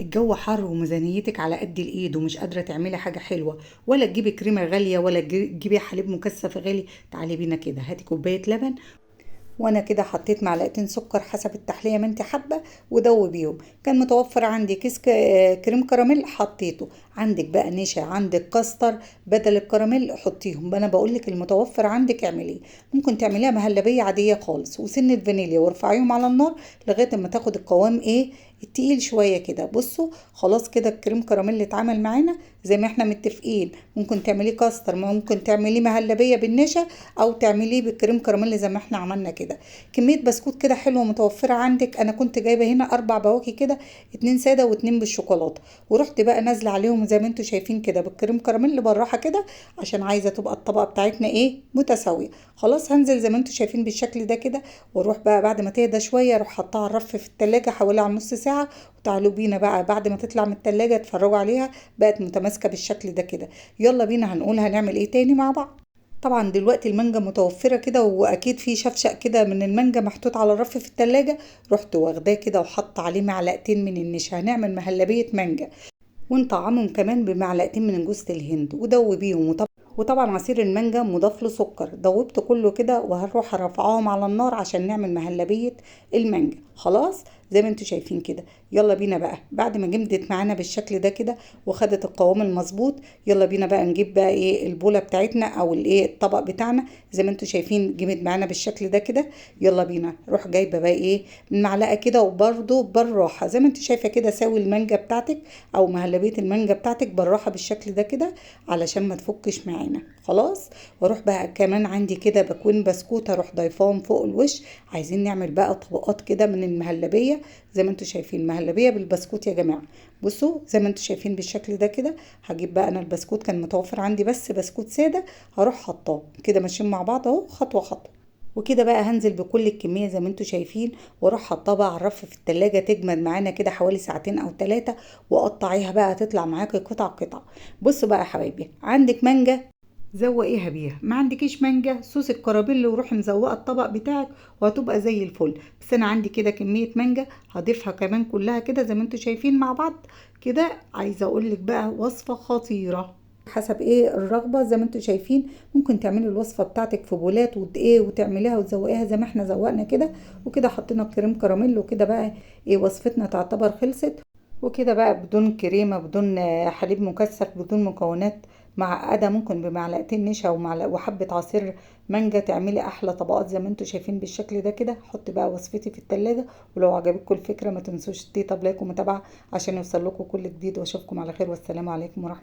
الجو حر وميزانيتك على قد الايد ومش قادرة تعملي حاجة حلوة، ولا تجيبي كريمة غالية ولا تجيبي حليب مكثف غالي. تعالي بينا كده، هاتي كوباية لبن، وانا كده حطيت معلقتين سكر حسب التحلية ما انت حابة ودوبيهم. كان متوفر عندي كيس كريم كراميل حطيته. عندك بقى نشا، عندك كاستر بدل الكراميل حطيهم. انا بقول لك المتوفر عندك اعمليه. ممكن تعمليها مهلبية عادية خالص وسنة فانيليا وارفعيهم على النار لغاية ما تاخد القوام التقيل شوية كده. بصوا خلاص كده الكريم كراميل اللي اتعمل معانا زي ما احنا متفقين. ممكن تعمليه كاستر، ممكن تعمليه مهلبية بالنشا، او تعمليه بالكريم كراميل زي ما احنا عملنا كده. كمية بسكوت كده حلوة متوفرة عندك. انا كنت جايبة هنا 4 بواكي كده، 2 سادة و2 بالشوكولاتة. ورحت بقى نازلة عليهم زي ما انتوا شايفين كده بالكريم كراميل بالراحة كده، عشان عايزة تبقى الطبقة بتاعتنا متساوية. خلاص هنزل زي ما انتوا شايفين بالشكل ده كده، واروح بقى بعد ما تهدى شوية اروح حطها على الرف في التلاجة حوالي على نص ساعة. وتعالوا بينا بقى بعد ما تطلع من التلاجة اتفرجوا عليها بقت متماسكة بالشكل ده كده. يلا بينا هنقول هنعمل ايه تاني مع بعض. طبعا دلوقتي المانجا متوفرة كده، واكيد في شفشق كده من المانجا محطوط على الرف في التلاجة. رحت واخداه كده وحط عليه معلقتين من النشا. هنعمل مهلبية مانجا ونطعمهم كمان بمعلقتين من جوز الهند ودوبيهم. وطبعا عصير المانجا مضاف له سكر. دوبت كله كده وهنروح رافعاهم على النار عشان نعمل مهلبية المانجا. خلاص زي ما انتوا شايفين كده. يلا بينا بقى بعد ما جمدت معانا بالشكل ده كده وخدت القوام المظبوط، يلا بينا بقى نجيب بقى البولة بتاعتنا او الطبق بتاعنا. زي ما انتوا شايفين جمد معانا بالشكل ده كده. يلا بينا روح جايبه بقى من معلقه كده، وبرده بالراحه زي ما انت شايفه كده. ساوي المانجا بتاعتك او مهلبيه المانجا بتاعتك بالراحه بالشكل ده كده علشان ما تفكش معانا. خلاص. واروح بقى كمان عندي كده بكون بسكوت اروح ضيفاهم فوق الوش. عايزين نعمل بقى طبقات كده من المهلبيه زي ما انتوا شايفين، مهلبيه بالبسكوت يا جماعه. بصوا زي ما انتوا شايفين بالشكل ده كده. هجيب بقى انا البسكوت كان متوفر عندي بس بسكوت ساده، هروح حطاه كده ماشيين مع بعض اهو خطوه خطوه. وكده بقى هنزل بكل الكمية زي ما انتوا شايفين، واروح حطها بقى على الرف في التلاجة تجمد معانا كده حوالي ساعتين او 3. واقطعيها بقى تطلع معاكي قطع قطع. بصوا بقى يا حبايبي، عندك مانجا زوقيها بيها، ما عندكيش مانجا صوص الكرابيل وروحي مزوقه الطبق بتاعك وهتبقى زي الفل. بس انا عندي كده كميه مانجا هضيفها كمان كلها كده زي ما انتوا شايفين مع بعض كده. عايزه اقول لك بقى وصفه خطيره حسب الرغبه زي ما انتوا شايفين. ممكن تعملي الوصفه بتاعتك في بولات وتعمليها وتزوقيها زي ما احنا زوقنا كده. وكده حطينا كريم كراميل وكده بقى وصفتنا تعتبر خلصت. وكده بقى بدون كريمة، بدون حليب مكثف، بدون مكونات معقدة. ممكن بمعلقتين نشا وحبة عصير مانجا تعملي أحلى طبقات زي ما انتوا شايفين بالشكل ده كده. حط بقى وصفتي في التلاجة. ولو عجبتكم الفكرة ما تنسوش تدي لايك ومتابعة عشان يوصل لكم كل جديد. واشوفكم على خير والسلام عليكم ورحمة